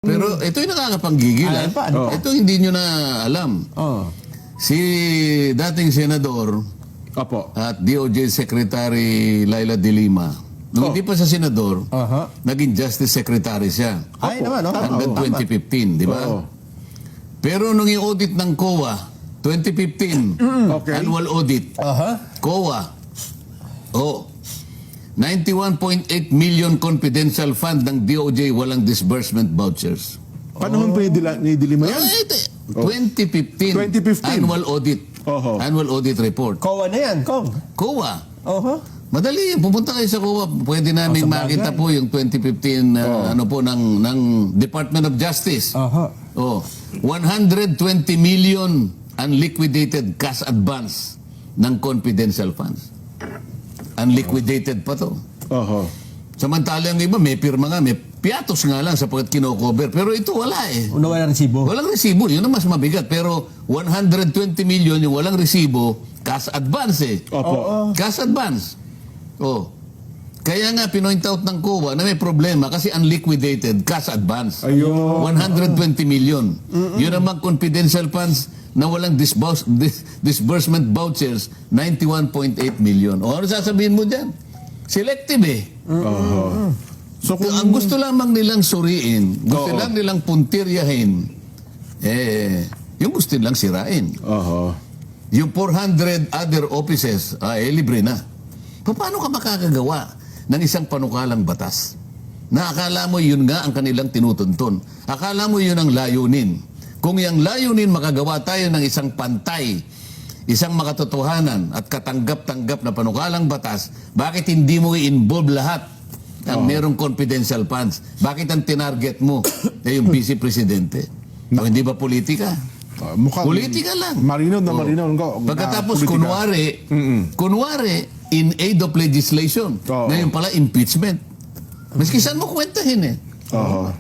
Pero ito yung nakakapanggigil. Ay, paano? Ito hindi nyo na alam. Oh. Si dating senador Opo. at DOJ Secretary Laila De Lima, nung hindi pa siya senador, Aha. naging Justice Secretary siya. Ay naman, oh. Hanggang Tama. 2015, di ba? Oo. Pero nung yung audit ng COA, 2015, Okay. annual audit, Aha. COA, 91.8 million confidential fund ng DOJ walang disbursement vouchers. Panahon pa ni Dilima yan? 2015, 2015. annual audit. Oho. Annual audit report. Kowa na yan, Kong. COA. Oho. Madali, pupunta kayo sa COA. Pwede namin sa bagay. makita po yung 2015 ano po ng Department of Justice. Aha. 120 million unliquidated cash advance ng confidential funds. Unliquidated pa to. Oho. Samantalang iba, may pirma nga, may piatos nga lang sapagkat kino-cover. Pero ito wala eh. Una wala resibo. Walang resibo, yun ang mas mabigat. Pero 120 million yung walang resibo, cash advance eh. Opo. Cash advance. Kaya nga, pinoint out ng COA na may problema kasi unliquidated cash advance. Ayun. 120 million. Yun namang confidential funds na walang disbursement vouchers, 91.8 million. O ano sasabihin mo dyan? Selective eh. Oho. So kung Ang gusto lamang nilang suriin, gusto Oo. lang nilang puntiryahin, yung gusto nilang sirain. Oho. Yung 400 other offices, libre na. Paano ka makakagawa ng isang panukalang batas? Na akala mo yun nga ang kanilang tinutuntun. Akala mo yun ang layunin. Kung yung layunin makagawa tayo ng isang pantay, isang makatotohanan at katanggap-tanggap na panukalang batas, bakit hindi mo i-involve lahat ang merong confidential funds? Bakit ang tinarget mo yung vice presidente? O hindi ba politika? mukhang Politika lang. Marinaw na marinaw. Pagkatapos Politika. kunwari in aid of legislation. Oo. Ngayon pala impeachment. Maski saan mo kwentahin eh. Oho.